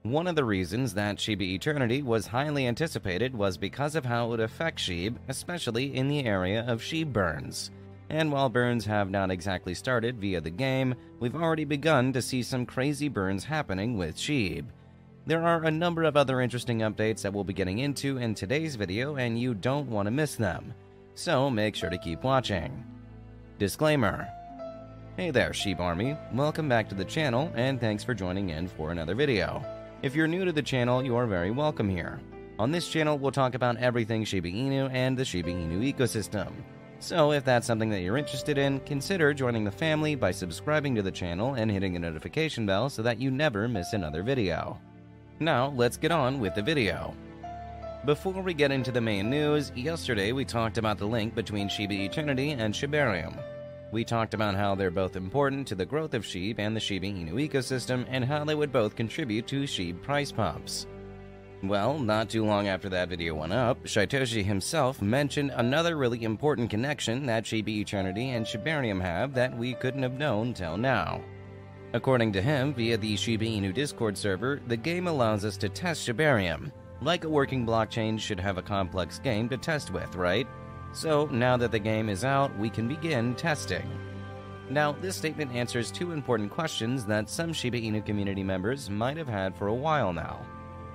One of the reasons that Shiba Eternity was highly anticipated was because of how it would affect Shib, especially in the area of Shib burns. And while burns have not exactly started via the game, we've already begun to see some crazy burns happening with Shib. There are a number of other interesting updates that we'll be getting into in today's video, and you don't want to miss them. So make sure to keep watching. Disclaimer. Hey there, Shib Army. Welcome back to the channel, and thanks for joining in for another video. If you're new to the channel, you are very welcome here. On this channel, we'll talk about everything Shiba Inu and the Shiba Inu ecosystem. So if that's something that you're interested in, consider joining the family by subscribing to the channel and hitting the notification bell so that you never miss another video. Now, let's get on with the video. Before we get into the main news, yesterday we talked about the link between Shiba Eternity and Shibarium. We talked about how they're both important to the growth of Shib and the Shiba Inu ecosystem, and how they would both contribute to Shib price pumps. Well, not too long after that video went up, Shytoshi himself mentioned another really important connection that Shiba Eternity and Shibarium have that we couldn't have known till now. According to him, via the Shiba Inu Discord server, the game allows us to test Shibarium. Like a working blockchain should have a complex game to test with, right? So, now that the game is out, we can begin testing. Now, this statement answers two important questions that some Shiba Inu community members might have had for a while now.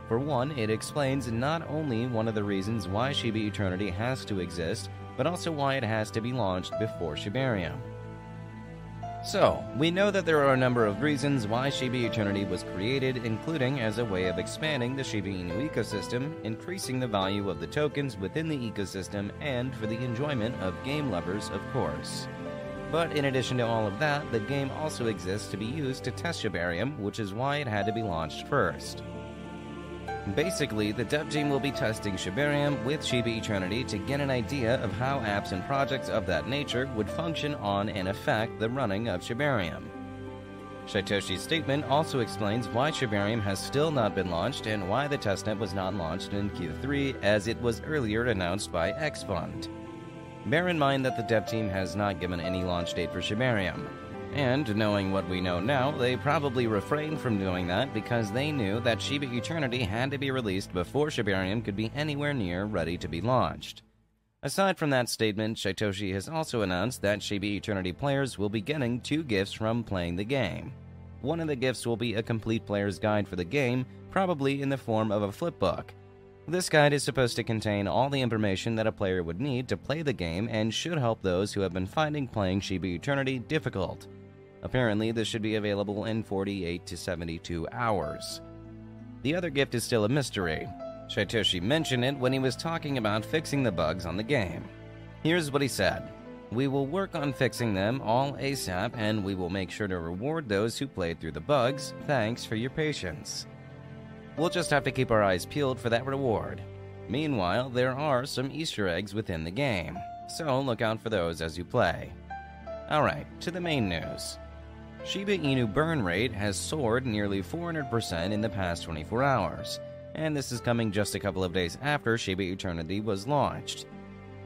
For one, it explains not only one of the reasons why Shiba Eternity has to exist, but also why it has to be launched before Shibarium. So, we know that there are a number of reasons why Shiba Eternity was created, including as a way of expanding the Shiba Inu ecosystem, increasing the value of the tokens within the ecosystem, and for the enjoyment of game lovers, of course. But in addition to all of that, the game also exists to be used to test Shibarium, which is why it had to be launched first. Basically, the dev team will be testing Shibarium with Shiba Eternity to get an idea of how apps and projects of that nature would function on and affect the running of Shibarium. Shytoshi's statement also explains why Shibarium has still not been launched and why the testnet was not launched in Q3 as it was earlier announced by Xfund. Bear in mind that the dev team has not given any launch date for Shibarium. And knowing what we know now, they probably refrained from doing that because they knew that Shiba Eternity had to be released before Shibarium could be anywhere near ready to be launched. Aside from that statement, Shytoshi has also announced that Shiba Eternity players will be getting two gifts from playing the game. One of the gifts will be a complete player's guide for the game, probably in the form of a flipbook. This guide is supposed to contain all the information that a player would need to play the game and should help those who have been finding playing Shiba Eternity difficult. Apparently, this should be available in 48 to 72 hours. The other gift is still a mystery. Shytoshi mentioned it when he was talking about fixing the bugs on the game. Here's what he said. "We will work on fixing them all ASAP, and we will make sure to reward those who played through the bugs. Thanks for your patience." We'll just have to keep our eyes peeled for that reward. Meanwhile, there are some Easter eggs within the game, so look out for those as you play. Alright, to the main news. Shiba Inu burn rate has soared nearly 400% in the past 24 hours, and this is coming just a couple of days after Shiba Eternity was launched.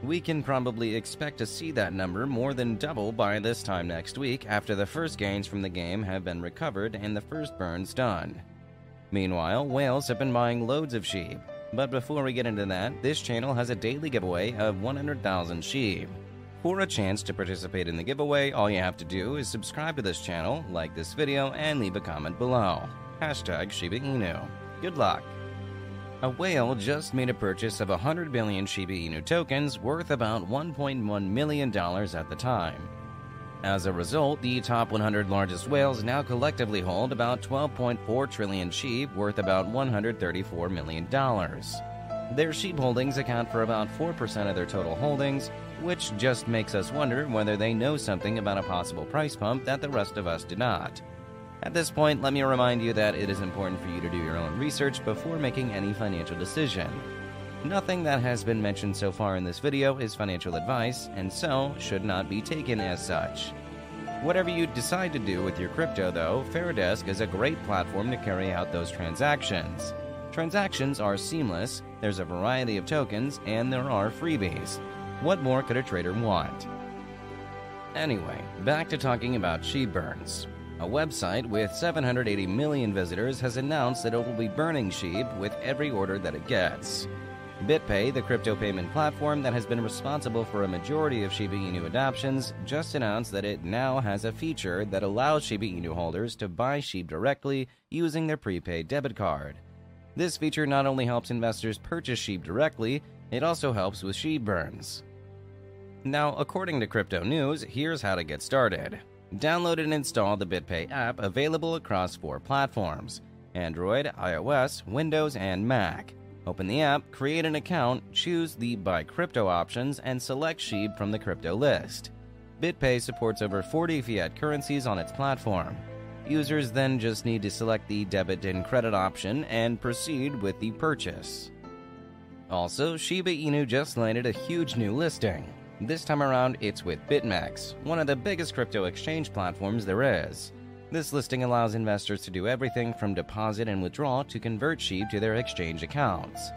We can probably expect to see that number more than double by this time next week after the first gains from the game have been recovered and the first burns done. Meanwhile, whales have been buying loads of Shib, but before we get into that, this channel has a daily giveaway of 100,000 Shib. For a chance to participate in the giveaway, all you have to do is subscribe to this channel, like this video, and leave a comment below. Hashtag Shiba Inu. Good luck! A whale just made a purchase of 100 billion Shiba Inu tokens worth about $1.1 million at the time. As a result, the top 100 largest whales now collectively hold about 12.4 trillion Shib worth about $134 million. Their Shib holdings account for about 4% of their total holdings, which just makes us wonder whether they know something about a possible price pump that the rest of us do not. At this point, let me remind you that it is important for you to do your own research before making any financial decision. Nothing that has been mentioned so far in this video is financial advice, and so should not be taken as such. Whatever you decide to do with your crypto, though, Fairdesk is a great platform to carry out those transactions. Transactions are seamless, there's a variety of tokens, and there are freebies. What more could a trader want? Anyway, back to talking about Shib burns. A website with 780 million visitors has announced that it will be burning SHIB with every order that it gets. BitPay, the crypto payment platform that has been responsible for a majority of Shiba Inu adoptions, just announced that it now has a feature that allows Shiba Inu holders to buy SHIB directly using their prepaid debit card. This feature not only helps investors purchase SHIB directly, it also helps with SHIB burns. Now, according to Crypto News, here's how to get started. Download and install the BitPay app, available across 4 platforms: Android, iOS, Windows, and Mac. Open the app, create an account, choose the Buy Crypto options, and select SHIB from the crypto list. BitPay supports over 40 fiat currencies on its platform. Users then just need to select the debit and credit option and proceed with the purchase. Also, Shiba Inu just landed a huge new listing. This time around, it's with BitMEX, one of the biggest crypto exchange platforms there is. This listing allows investors to do everything from deposit and withdraw to convert SHIB to their exchange accounts.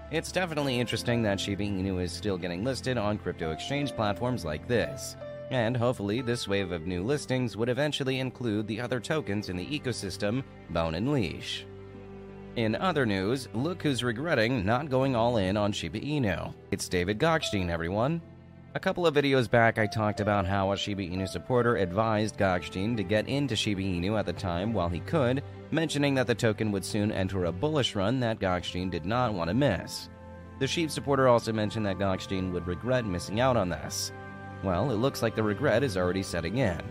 It's definitely interesting that Shiba Inu is still getting listed on crypto exchange platforms like this, and hopefully this wave of new listings would eventually include the other tokens in the ecosystem, Bone and Leash. In other news, look who's regretting not going all in on Shiba Inu. It's David Gokhshtein, everyone. A couple of videos back, I talked about how a Shiba Inu supporter advised Gokhshtein to get into Shiba Inu at the time while he could, mentioning that the token would soon enter a bullish run that Gokhshtein did not want to miss. The SHIB supporter also mentioned that Gokhshtein would regret missing out on this. Well, it looks like the regret is already setting in.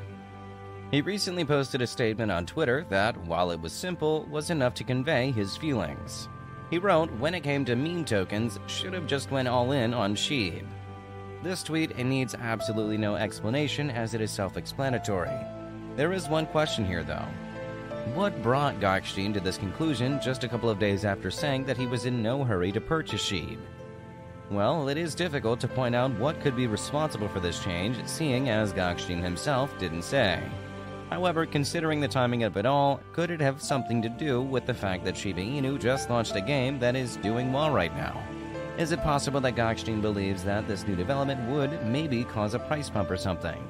He recently posted a statement on Twitter that, while it was simple, was enough to convey his feelings. He wrote, "When it came to meme tokens, should have just went all in on SHIB." This tweet needs absolutely no explanation as it is self-explanatory. There is one question here though. What brought Gokhshtein to this conclusion just a couple of days after saying that he was in no hurry to purchase SHIB? Well, it is difficult to point out what could be responsible for this change, seeing as Gokhshtein himself didn't say. However, considering the timing of it all, could it have something to do with the fact that Shiba Inu just launched a game that is doing well right now? Is it possible that Gokhshtein believes that this new development would maybe cause a price pump or something?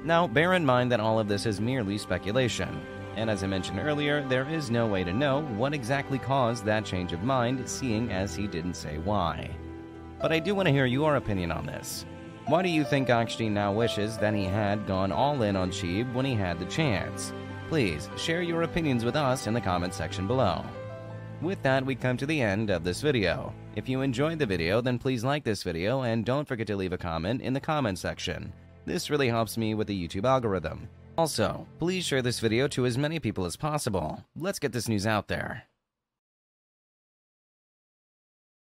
Now, bear in mind that all of this is merely speculation, and as I mentioned earlier, there is no way to know what exactly caused that change of mind, seeing as he didn't say why. But I do want to hear your opinion on this. Why do you think Gokhshtein now wishes that he had gone all in on SHIB when he had the chance? Please share your opinions with us in the comment section below. With that, we come to the end of this video. If you enjoyed the video, then please like this video and don't forget to leave a comment in the comment section. This really helps me with the YouTube algorithm. Also, please share this video to as many people as possible. Let's get this news out there.